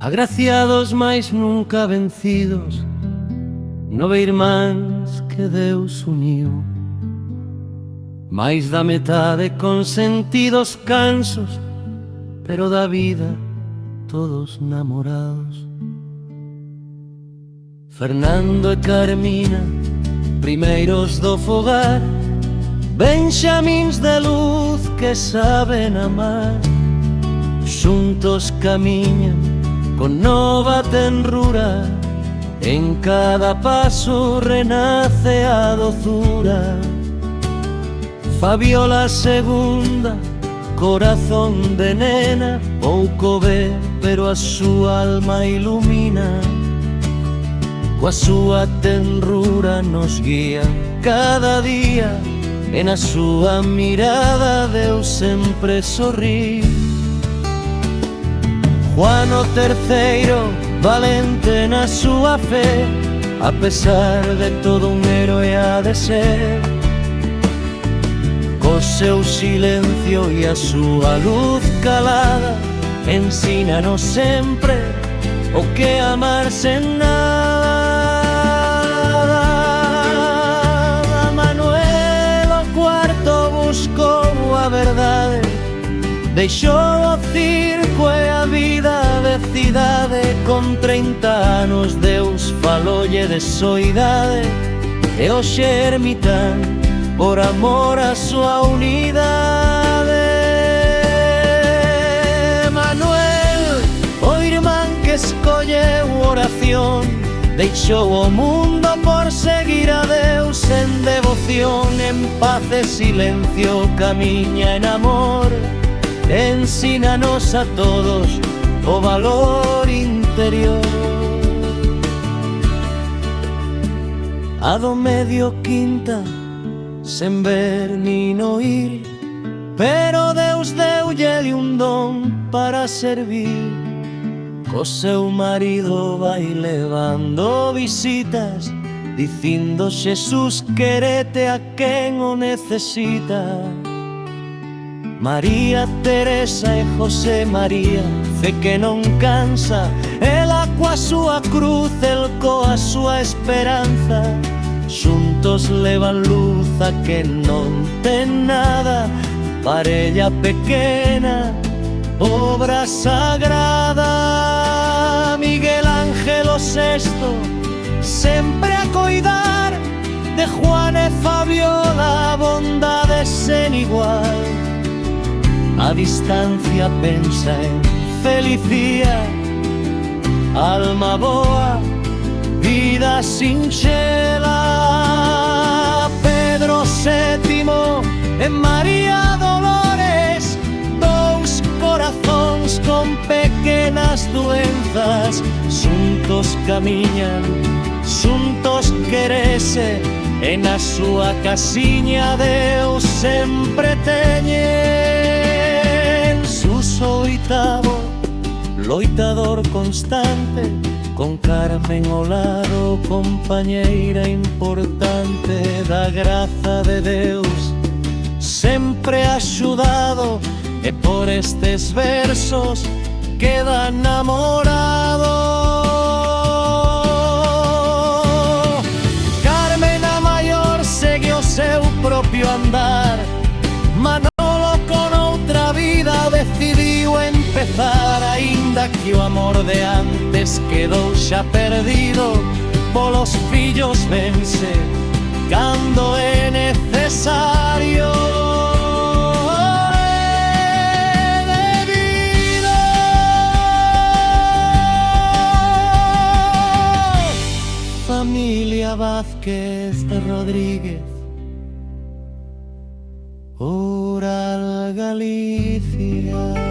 Agraciados mais nunca vencidos, 9 irmáns que Deus uniu, máis da metade con sentidos cansos, pero da vida todos namorados. Fernando e Carmina, primeiros do fogar, benxamíns de luz que saben amar. Xuntos camiñan con nova tenrura, en cada paso renace a dozura. Fabiola segunda, corazón de nena, pouco ve, pero a súa alma ilumina. Coa súa tenrura nos guía cada día, e na súa mirada Deus sempre sorrí. Juano terceiro, valente na súa fe, a pesar de todo un héroe ha de ser. Co seu silencio e a súa luz calada, ensínanos sempre o que amar sen nada. Manuel o cuarto buscou a verdade, deixou o circo e a vida de cidade. Con 30 anos Deus faloulle de soidade, e hoxe ermitán por amor a súa unidade. Manuel, o irmán que escolleu oración, deixou o mundo por seguir a Deus en devoción. En paz e silencio camiña en amor, ensínanos a todos o valor interior. A do medio quinta, sen ver nin oír, pero Deus deulle un don para servir. Co seu marido vai levando visitas, dicindo Xesús querete a quen o necesita. María Teresa e José María, fe que non cansa, ela coa súa cruz, el coa súa esperanza. Xuntos levan luz a que non ten nada, parella pequena, obra sagrada. Miguel Ángel o sexto, sempre a coidar de Juan e Fabiola, bondade sen igual. A distancia pensa en Felicía, alma boa, vida sinxela. Pedro sétimo e María Dolores, dous corazóns con pequenas doenzas. Xuntos camiñan, xuntos querese, e na súa casiña Deus sempre teñen. Suso oitavo, loitador constante, con Carmen ao lado, compañeira importante da graza de Deus, sempre axudado, e por estes versos queda namorado. Carmen a maior segue o seu propio andar, Manolo con outra vida decidiu empezar, aínda que o amor de antes quedou xa perdido. Polos fillos vense cando é necesario. Familia Vázquez de Rodríguez, Oral Galicia.